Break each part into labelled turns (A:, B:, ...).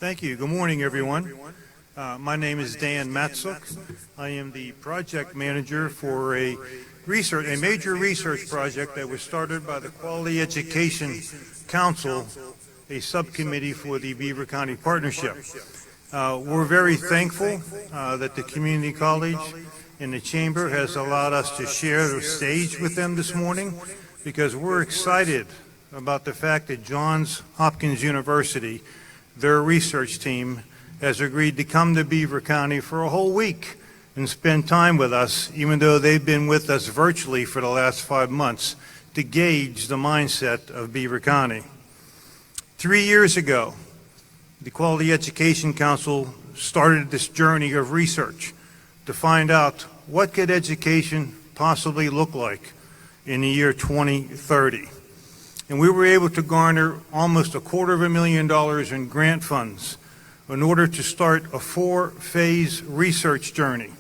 A: Thank you. Good morning, everyone. My name is Dan Matsuk. I am the project manager for a major research project that was started by the Quality Education Council, a subcommittee for the Beaver County Partnership. We're very thankful that the community college and the chamber has allowed us to share the stage with them this morning, because we're excited about the fact that Johns Hopkins University, their research team, has agreed to come to Beaver County for a whole week and spend time with us, even though they've been with us virtually for the last 5 months, to gauge the mindset of Beaver County. 3 years ago, the Quality Education Council started this journey of research to find out what could education possibly look like in the year 2030. And we were able to garner almost $250,000 in grant funds in order to start a 4-phase research journey.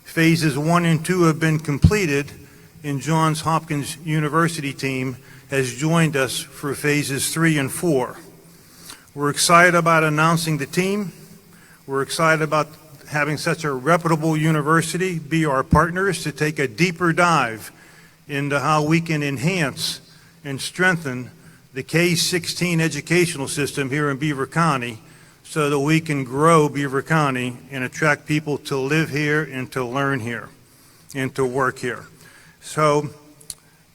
A: Phases 1 and 2 have been completed, and Johns Hopkins University team has joined us for phases 3 and 4. We're excited about announcing the team. We're excited about having such a reputable university be our partners to take a deeper dive into how we can enhance and strengthen the K-16 educational system here in Beaver County, so that we can grow Beaver County and attract people to live here and to learn here and to work here. So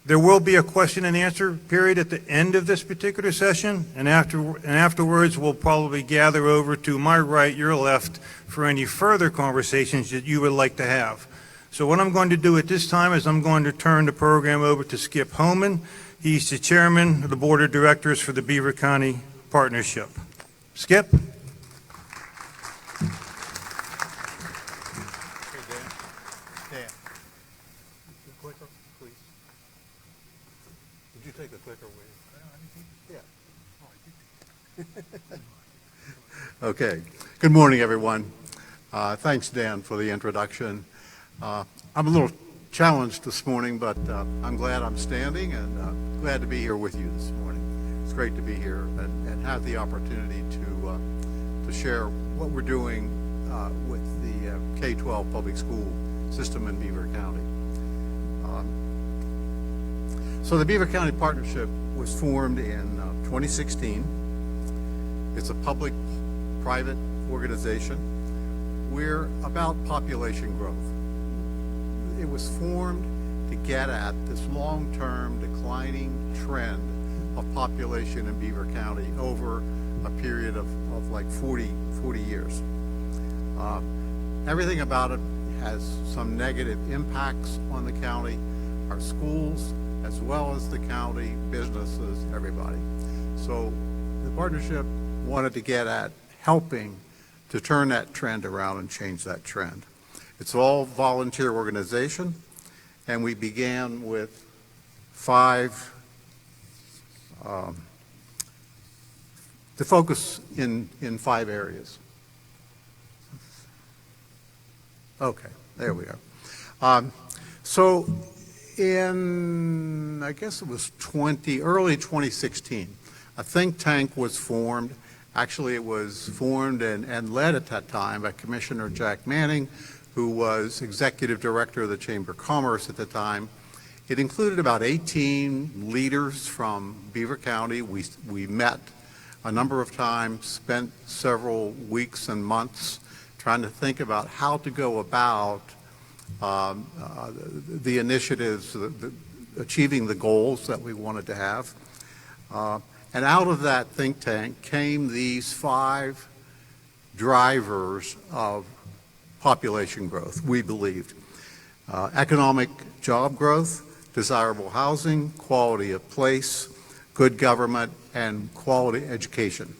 A: there will be a question and answer period at the end of this particular session, and afterwards we'll probably gather over to my right, your left, for any further conversations that you would like to have. So what I'm going to do at this time is I'm going to turn the program over to Skip Homan. He's the chairman of the board of directors for the Beaver County Partnership. Skip. Hey, Dan. The clicker, please. Did you take the clicker with you? Yeah.
B: Okay. Good morning, everyone. Thanks, Dan, for the introduction. I'm a little challenged this morning, but I'm glad I'm standing and glad to be here with you this morning. It's great to be here and have the opportunity to share what we're doing with the K-12 public school system in Beaver County. So the Beaver County Partnership was formed in 2016. It's a public-private organization. We're about population growth. It was formed to get at this long-term declining trend of population in Beaver County over a period of like 40 years. Everything about it has some negative impacts on the county, our schools, as well as the county, businesses, everybody. So the partnership wanted to get at helping to turn that trend around and change that trend. It's all volunteer organization, and we began with 5 to focus in 5 areas. Okay, there we are. So in, I guess it was early 2016, a think tank was formed. Actually, it was formed and led at that time by Commissioner Jack Manning, who was executive director of the Chamber of Commerce at the time. It included about 18 leaders from Beaver County. We met a number of times, spent several weeks and months trying to think about how to go about the initiatives, achieving the goals that we wanted to have. And out of that think tank came these 5 drivers of population growth, we believed. Economic job growth, desirable housing, quality of place, good government, and quality education.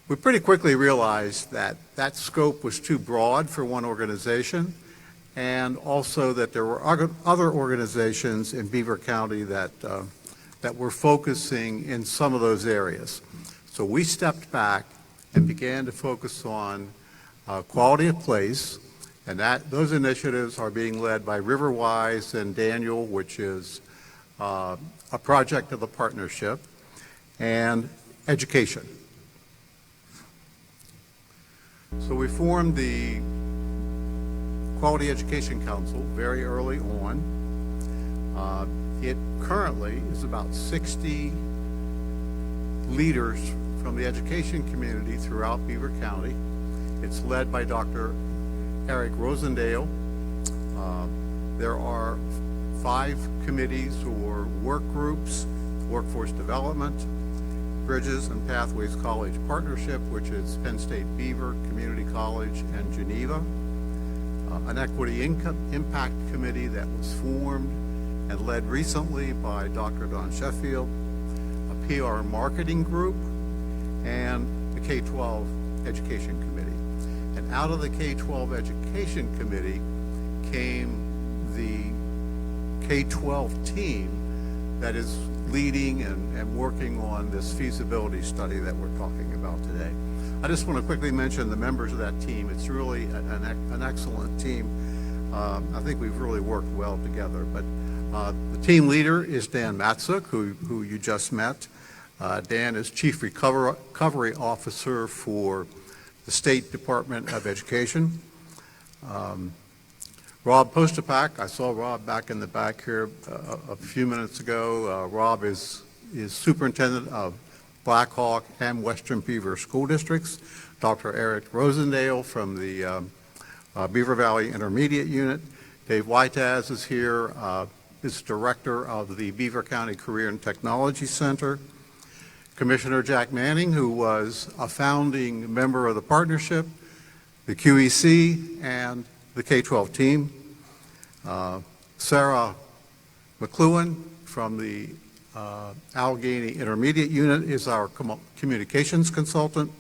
B: We pretty quickly realized that that scope was too broad for one organization, and also that there were other organizations in Beaver County that were focusing in some of those areas. So we stepped back and began to focus on quality of place, and those initiatives are being led by Riverwise and Daniel, which is a project of the partnership, and education. So we formed the Quality Education Council very early on. It currently is about 60 leaders from the education community throughout Beaver County. It's led by Dr. Eric Rosendale. There are 5 committees or work groups: Workforce Development, Bridges and Pathways College Partnership, which is Penn State Beaver, Community College, and Geneva. An Equity Impact Committee that was formed and led recently by Dr. Don Sheffield, a PR Marketing Group, and the K-12 Education Committee. And out of the K-12 Education Committee came the K-12 team that is leading and working on this feasibility study that we're talking about today. I just want to quickly mention the members of that team. It's really an excellent team. I think we've really worked well together. But the team leader is Dan Matzuk, who you just met. Dan is Chief Recovery Officer for the State Department of Education. Rob Postapak, I saw Rob back in the back here a few minutes ago. Rob is Superintendent of Black Hawk and Western Beaver School Districts. Dr. Eric Rosendale from the Beaver Valley Intermediate Unit. Dave Whitaz is here, is Director of the Beaver County Career and Technology Center. Commissioner Jack Manning, who was a founding member of the partnership, the QEC, and the K-12 team. Sarah McLuhan from the Allegheny Intermediate Unit is our communications consultant.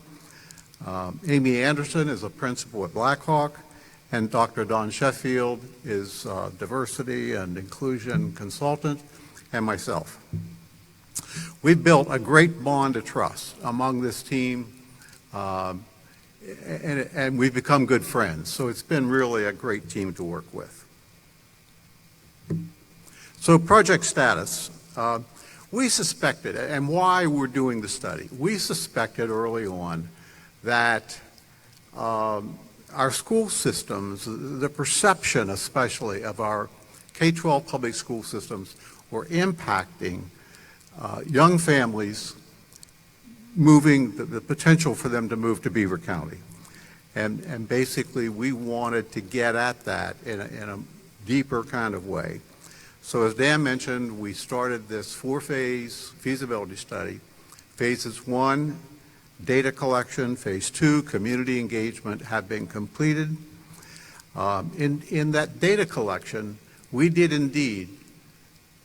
B: Amy Anderson is a principal at Black Hawk, and Dr. Don Sheffield is diversity and inclusion consultant, and myself. We've built a great bond of trust among this team, and we've become good friends. So it's been really a great team to work with. So project status. We suspected, and why we're doing the study, we suspected early on that our school systems, the perception especially of our K-12 public school systems, were impacting young families moving, the potential for them to move to Beaver County. And basically we wanted to get at that in a deeper kind of way. So as Dan mentioned, we started this 4-phase feasibility study. Phases 1, data collection. Phase 2, community engagement, have been completed. In that data collection, we did indeed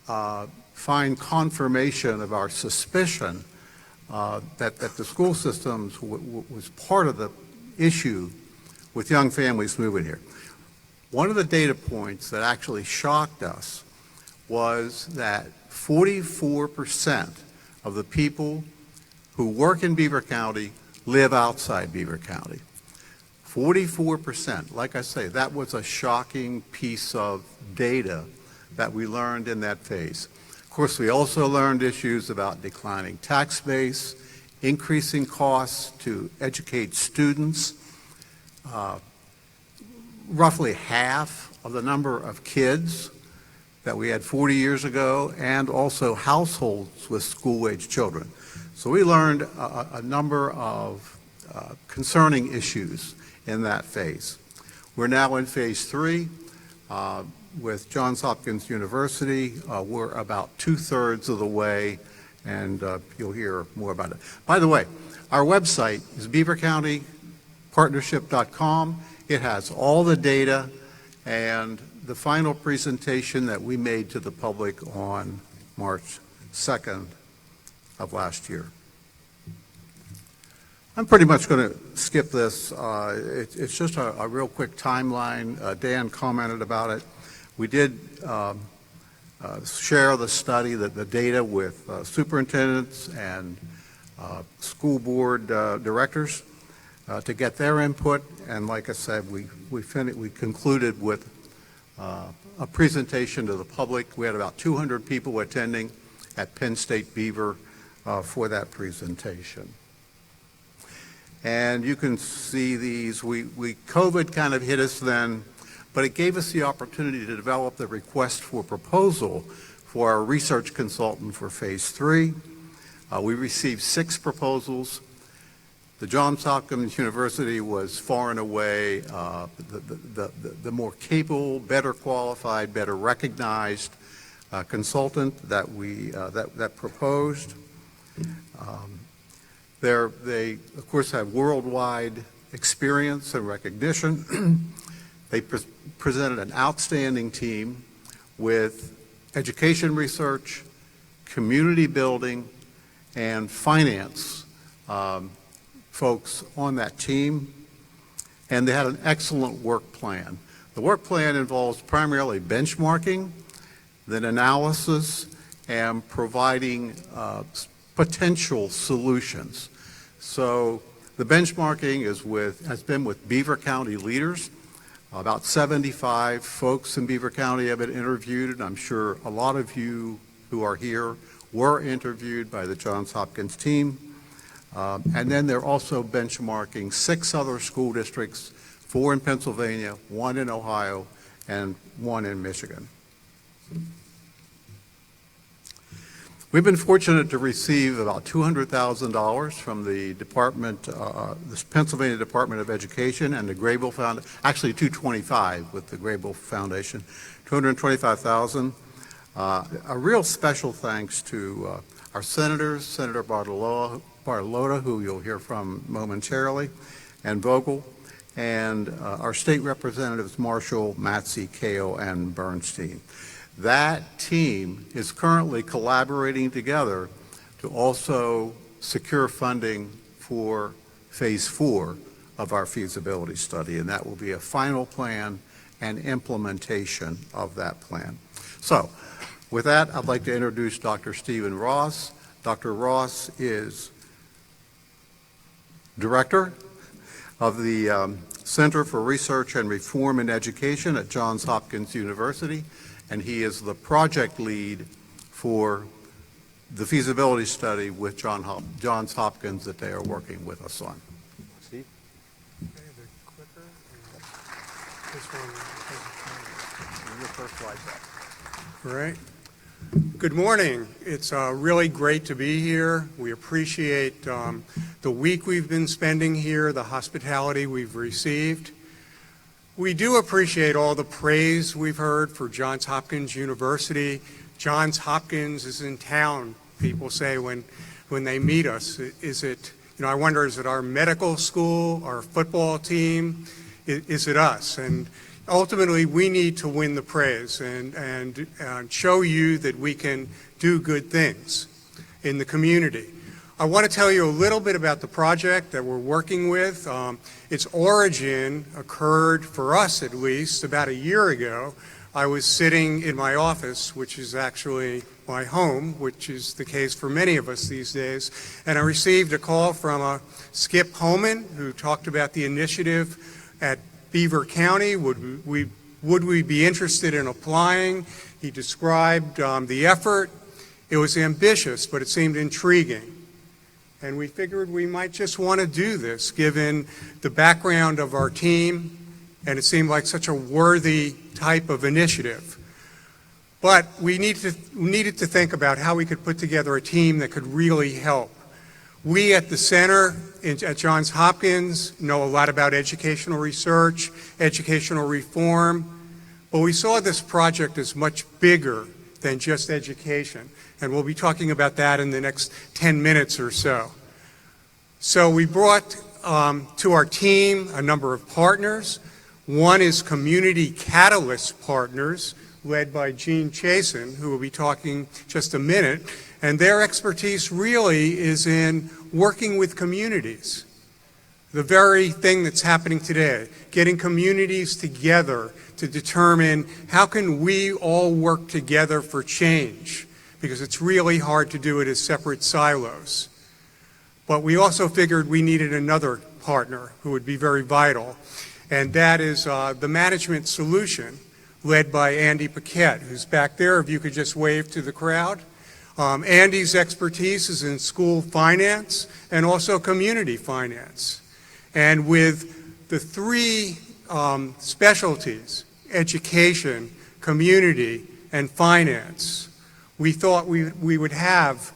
B: find confirmation of our suspicion that the school systems was part of the issue with young families moving here. One of the data points that actually shocked us was that 44% of the people who work in Beaver County live outside Beaver County. 44%. Like I say, that was a shocking piece of data that we learned in that phase. Of course, we also learned issues about declining tax base, increasing costs to educate students, roughly half of the number of kids that we had 40 years ago, and also households with school-age children. So we learned a number of concerning issues in that phase. We're now in phase 3 with Johns Hopkins University. We're about 2/3 of the way, and you'll hear more about it. By the way, our website is beavercountypartnership.com. It has all the data and the final presentation that we made to the public on March 2nd of last year. I'm pretty much going to skip this. It's just a real quick timeline. Dan commented about it. We did share the study, the data with superintendents and school board directors to get their input. And like I said, we concluded with a presentation to the public. We had about 200 people attending at Penn State Beaver for that presentation. And you can see these, COVID kind of hit us then, but it gave us the opportunity to develop the request for proposal for our research consultant for phase 3. We received 6 proposals. The Johns Hopkins University was far and away the more capable, better qualified, better recognized consultant that that proposed. They, of course, have worldwide experience and recognition. They presented an outstanding team with education research, community building, and finance folks on that team. And they had an excellent work plan. The work plan involves primarily benchmarking, then analysis, and providing potential solutions. So the benchmarking has been with Beaver County leaders. About 75 folks in Beaver County have been interviewed, and I'm sure a lot of you who are here were interviewed by the Johns Hopkins team. And then they're also benchmarking 6 other school districts, 4 in Pennsylvania, 1 in Ohio, and 1 in Michigan. We've been fortunate to receive about $200,000 from the Pennsylvania Department of Education and the Graybill Foundation, actually $225,000 with the Graybill Foundation, $225,000. A real special thanks to our senators, Senator Bartolotta, who you'll hear from momentarily, and Vogel, and our state representatives, Marshall, Matsey, Kao, and Bernstein. That team is currently collaborating together to also secure funding for phase 4 of our feasibility study, and that will be a final plan and implementation of that plan. So, with that, I'd like to introduce Dr. Stephen Ross. Dr. Ross is Director of the Center for Research and Reform in Education at Johns Hopkins University, and he is the project lead for the feasibility study with Johns Hopkins that they are working with us on. Steve?
C: Okay, the clicker. This one.
B: Your first slide's up.
C: All right. Good morning. It's really great to be here. We appreciate the week we've been spending here, the hospitality we've received. We do appreciate all the praise we've heard for Johns Hopkins University. Johns Hopkins is in town, people say when they meet us. Is it, I wonder, is it our medical school, our football team? Is it us? And ultimately, we need to win the praise and show you that we can do good things in the community. I want to tell you a little bit about the project that we're working with. Its origin occurred, for us at least, about a year ago. I was sitting in my office, which is actually my home, which is the case for many of us these days, and I received a call from Skip Holman, who talked about the initiative at Beaver County. Would we be interested in applying? He described the effort. It was ambitious, but it seemed intriguing. And we figured we might just want to do this, given the background of our team, and it seemed like such a worthy type of initiative. But we needed to think about how we could put together a team that could really help. We at the center at Johns Hopkins know a lot about educational research, educational reform, but we saw this project as much bigger than just education. And we'll be talking about that in the next 10 minutes or so. So we brought to our team a number of partners. One is Community Catalyst Partners, led by Gene Chasen, who will be talking just a minute. And their expertise really is in working with communities. The very thing that's happening today, getting communities together to determine how can we all work together for change, because it's really hard to do it as separate silos. But we also figured we needed another partner who would be very vital, and that is the management solution led by Andy Paquette, who's back there, if you could just wave to the crowd. Andy's expertise is in school finance and also community finance. And with the three specialties, education, community, and finance, we thought we would have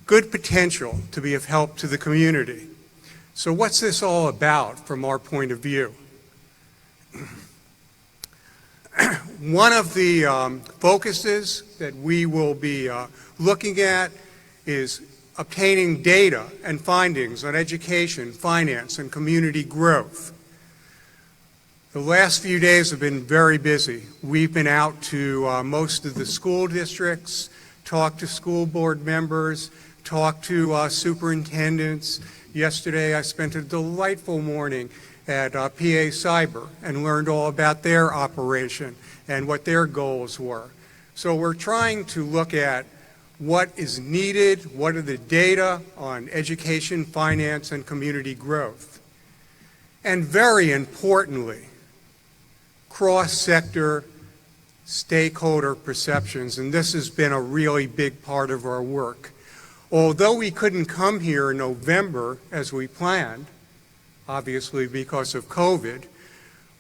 C: good potential to be of help to the community. So what's this all about from our point of view? One of the focuses that we will be looking at is obtaining data and findings on education, finance, and community growth. The last few days have been very busy. We've been out to most of the school districts, talked to school board members, talked to superintendents. Yesterday I spent a delightful morning at PA Cyber and learned all about their operation and what their goals were. So we're trying to look at what is needed, what are the data on education, finance, and community growth. And very importantly, cross-sector stakeholder perceptions, and this has been a really big part of our work. Although we couldn't come here in November as we planned, obviously because of COVID,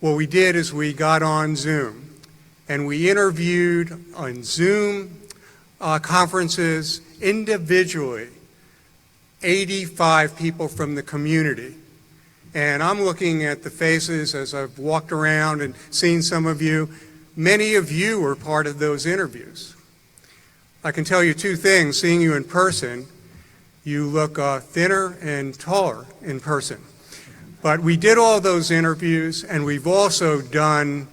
C: what we did is we got on Zoom and we interviewed on Zoom conferences individually 85 people from the community. And I'm looking at the faces as I've walked around and seen some of you. Many of you were part of those interviews. I can tell you two things. Seeing you in person, you look thinner and taller in person. But we did all those interviews, and we've also done,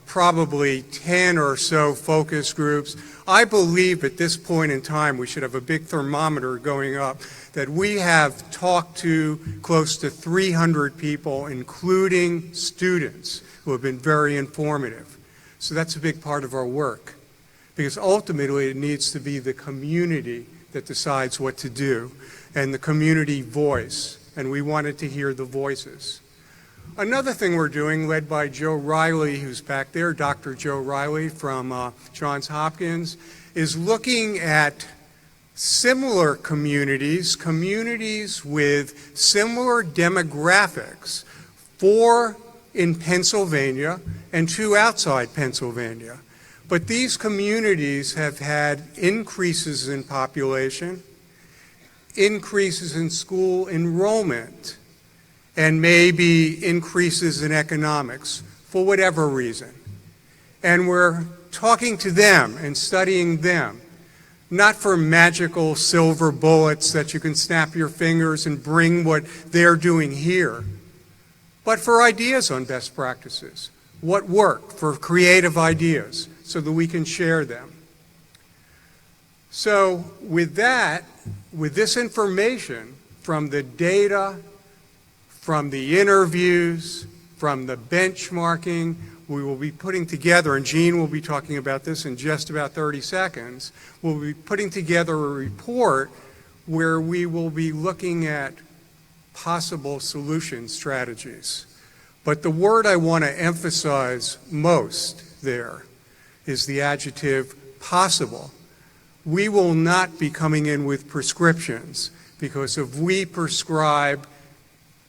C: probably 10 or so focus groups. I believe at this point in time we should have a big thermometer going up, that we have talked to close to 300 people, including students, who have been very informative. So that's a big part of our work, because ultimately it needs to be the community that decides what to do, and the community voice, and we wanted to hear the voices. Another thing we're doing, led by Joe Riley, who's back there, Dr. Joe Riley from Johns Hopkins, is looking at similar communities, communities with similar demographics, 4 in Pennsylvania and 2 outside Pennsylvania. But these communities have had increases in population, increases in school enrollment, and maybe increases in economics for whatever reason. And we're talking to them and studying them, not for magical silver bullets that you can snap your fingers and bring what they're doing here, but for ideas on best practices, what worked, for creative ideas, so that we can share them. So with that, with this information from the data, from the interviews, from the benchmarking, we will be putting together, and Jean will be talking about this in just about 30 seconds, we'll be putting together a report where we will be looking at possible solution strategies. But the word I want to emphasize most there is the adjective possible. We will not be coming in with prescriptions, because if we prescribe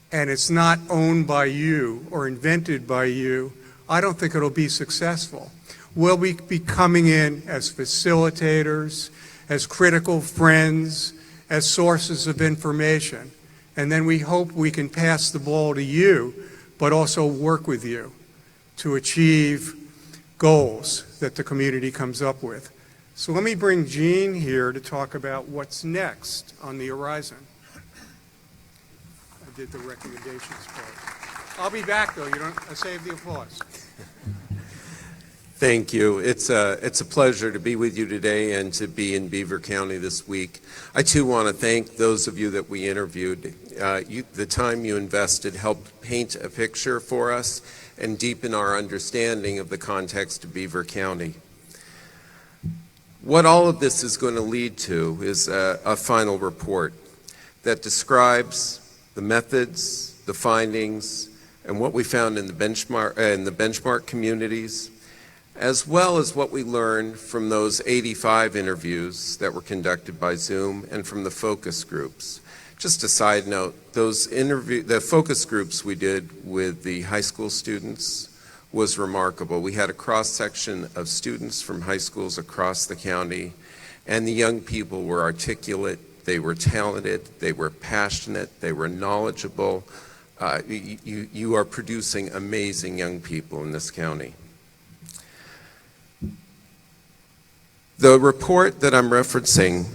C: and it's not owned by you or invented by you, I don't think it'll be successful. We'll be coming in as facilitators, as critical friends, as sources of information. And then we hope we can pass the ball to you, but also work with you to achieve goals that the community comes up with. So let me bring Jean here to talk about what's next on the horizon. I did the recommendations part. I'll be back though, I saved the applause.
D: Thank you. It's a pleasure to be with you today and to be in Beaver County this week. I too want to thank those of you that we interviewed. The time you invested helped paint a picture for us and deepen our understanding of the context of Beaver County. What all of this is going to lead to is a final report that describes the methods, the findings, and what we found in the benchmark communities, as well as what we learned from those 85 interviews that were conducted by Zoom and from the focus groups, Just a side note, the focus groups we did with the high school students was remarkable. We had a cross-section of students from high schools across the county, and the young people were articulate, they were talented, they were passionate, they were knowledgeable. You are producing amazing young people in this county. The report that I'm referencing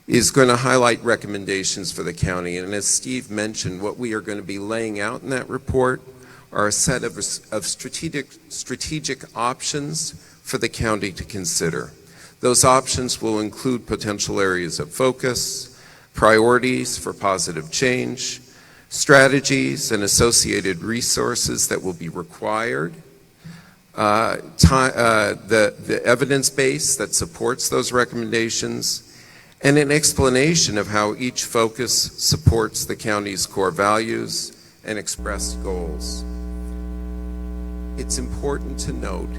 D: is going to highlight recommendations for the county, and as Steve mentioned, what we are going to be laying out in that report are a set of strategic options for the county to consider. Those options will include potential areas of focus, priorities for positive change, strategies and associated resources that will be required, the evidence base that supports those recommendations, and an explanation of how each focus supports the county's core values and expressed goals. It's important to note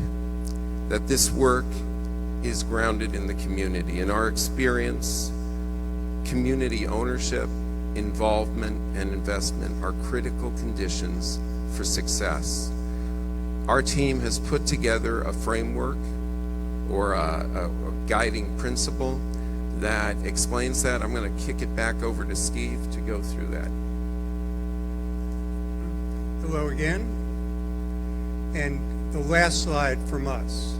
D: that this work is grounded in the community. In our experience, community ownership, involvement, and investment are critical conditions for success. Our team has put together a framework or a guiding principle that explains that. I'm going to kick it back over to Steve to go through that.
C: Hello again. And the last slide from us.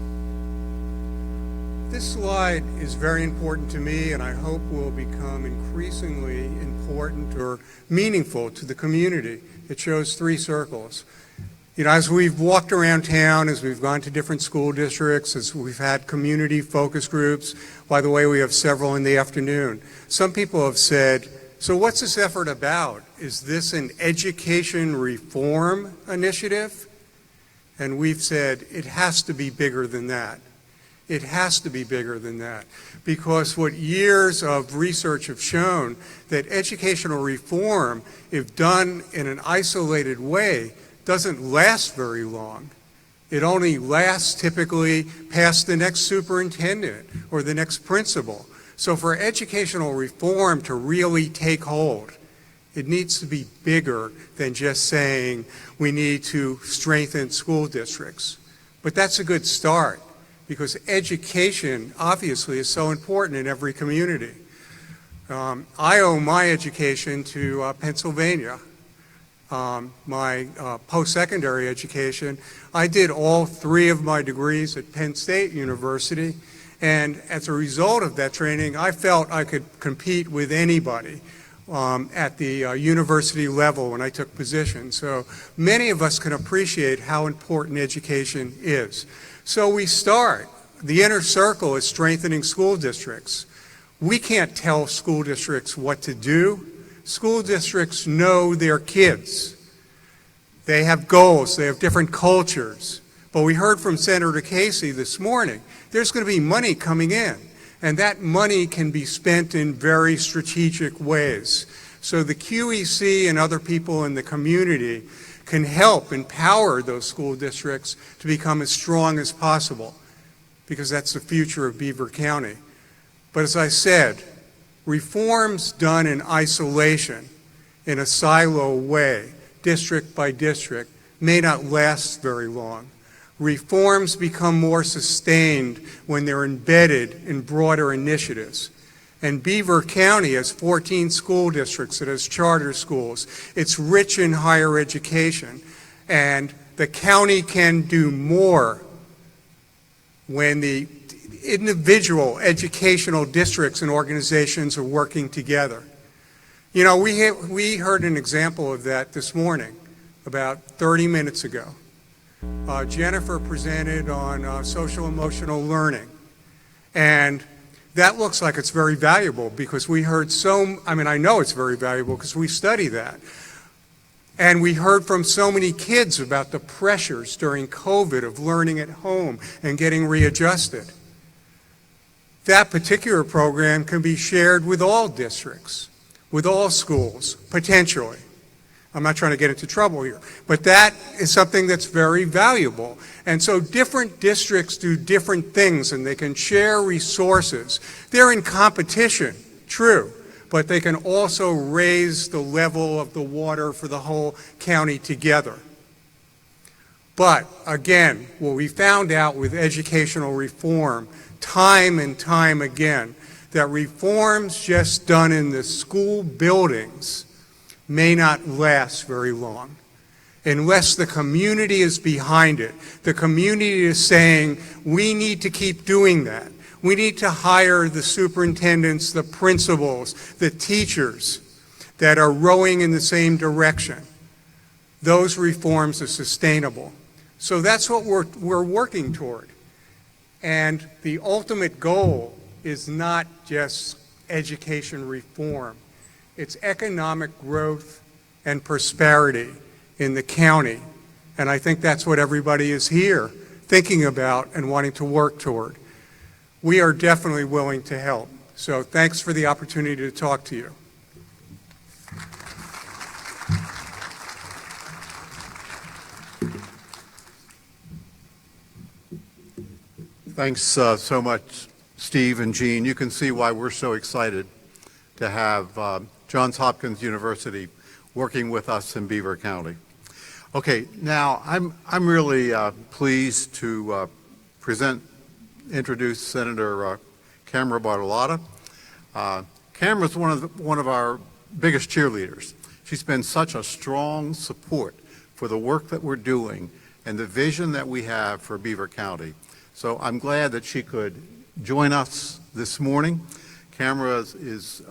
C: This slide is very important to me, and I hope will become increasingly important or meaningful to the community. It shows 3 circles. You know, as we've walked around town, as we've gone to different school districts, as we've had community focus groups, by the way, we have several in the afternoon, some people have said, so what's this effort about? Is this an education reform initiative? And we've said it has to be bigger than that. It has to be bigger than that, because what years of research have shown that educational reform, if done in an isolated way, doesn't last very long. It only lasts typically past the next superintendent or the next principal. So for educational reform to really take hold, it needs to be bigger than just saying we need to strengthen school districts. But that's a good start, because education obviously is so important in every community. I owe my education to Pennsylvania. My post-secondary education, I did all 3 of my degrees at Penn State University, and as a result of that training, I felt I could compete with anybody at the university level when I took position. So many of us can appreciate how important education is. So we start. The inner circle is strengthening school districts. We can't tell school districts what to do. School districts know their kids. They have goals, they have different cultures. But we heard from Senator Casey this morning, there's going to be money coming in, and that money can be spent in very strategic ways. So the QEC and other people in the community can help empower those school districts to become as strong as possible, because that's the future of Beaver County. But as I said, reforms done in isolation, in a silo way, district by district, may not last very long. Reforms become more sustained when they're embedded in broader initiatives. And Beaver County has 14 school districts. It has charter schools. It's rich in higher education. And the county can do more when the individual educational districts and organizations are working together. You know, we heard an example of that this morning, about 30 minutes ago. Jennifer presented on social emotional learning. And that looks like it's very valuable, because we heard I know it's very valuable because we study that. And we heard from so many kids about the pressures during COVID of learning at home and getting readjusted. That particular program can be shared with all districts, with all schools, potentially. I'm not trying to get into trouble here, but that is something that's very valuable. And so different districts do different things, and they can share resources. They're in competition, true, but they can also raise the level of the water for the whole county together. But again, what we found out with educational reform time and time again, that reforms just done in the school buildings may not last very long unless the community is behind it. The community is saying, we need to keep doing that. We need to hire the superintendents, the principals, the teachers that are rowing in the same direction. Those reforms are sustainable. So that's what we're working toward. And the ultimate goal is not just education reform. It's economic growth and prosperity in the county. And I think that's what everybody is here thinking about and wanting to work toward. We are definitely willing to help. So thanks for the opportunity to talk to you.
B: Thanks so much, Steve and Jean. You can see why we're so excited to have Johns Hopkins University working with us in Beaver County. Okay, now I'm really pleased to introduce Senator Camera Bartolotta. Camera's one of our biggest cheerleaders. She's been such a strong support for the work that we're doing and the vision that we have for Beaver County. So I'm glad that she could join us this morning. Camera is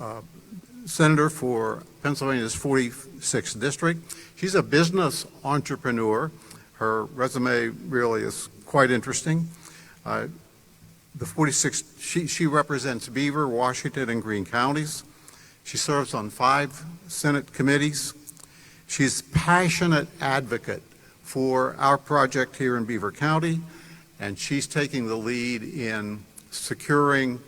B: Senator for Pennsylvania's 46th District. She's a business entrepreneur. Her resume really is quite interesting. The 46th, she represents Beaver, Washington, and Greene counties. She serves on 5 Senate committees. She's a passionate advocate for our project here in Beaver County, and she's taking the lead in securing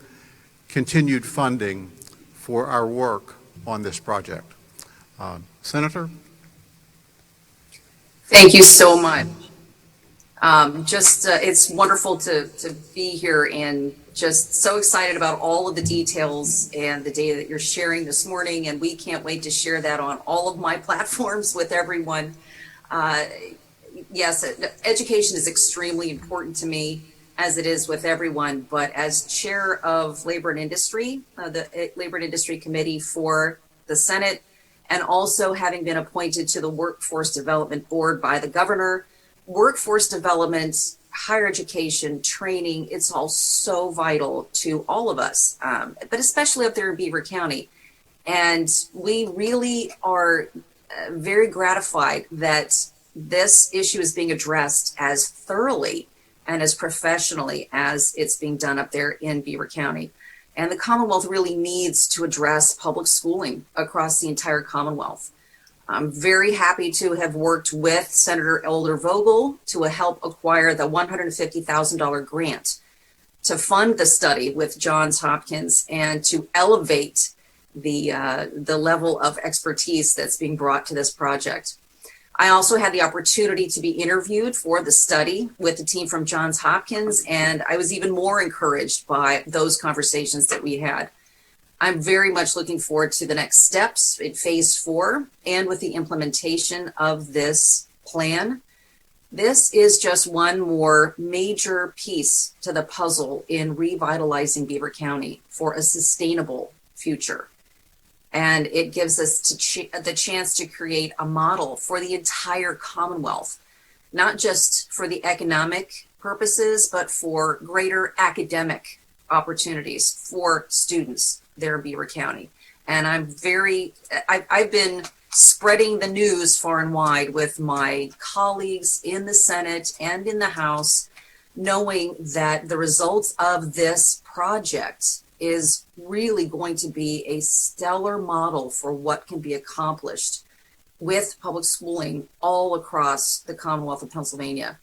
B: continued funding for our work on this project. Senator?
E: Thank you so much. It's wonderful to be here and just so excited about all of the details and the data that you're sharing this morning, and we can't wait to share that on all of my platforms with everyone. Yes, education is extremely important to me, as it is with everyone, but as chair of Labor and Industry, the Labor and Industry Committee for the Senate, and also having been appointed to the Workforce Development Board by the governor, workforce development, higher education, training, it's all so vital to all of us, but especially up there in Beaver County. And we really are very gratified that this issue is being addressed as thoroughly and as professionally as it's being done up there in Beaver County. And the Commonwealth really needs to address public schooling across the entire Commonwealth. I'm very happy to have worked with Senator Elder Vogel to help acquire the $150,000 grant to fund the study with Johns Hopkins and to elevate the level of expertise that's being brought to this project. I also had the opportunity to be interviewed for the study with the team from Johns Hopkins, and I was even more encouraged by those conversations that we had. I'm very much looking forward to the next steps in phase 4 and with the implementation of this plan. This is just one more major piece to the puzzle in revitalizing Beaver County for a sustainable future. And it gives us the chance to create a model for the entire Commonwealth, not just for the economic purposes, but for greater academic opportunities for students there in Beaver County. And I've been spreading the news far and wide with my colleagues in the Senate and in the House, knowing that the results of this project is really going to be a stellar model for what can be accomplished with public schooling all across the Commonwealth of Pennsylvania.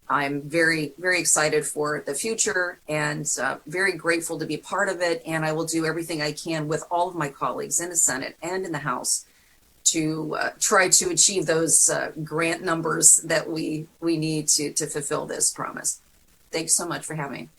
E: I'm very, very excited for the future and very grateful to be part of it. And I will do everything I can with all of my colleagues in the Senate and in the House to try to achieve those grant numbers that we need to fulfill this promise. Thanks so much for having me.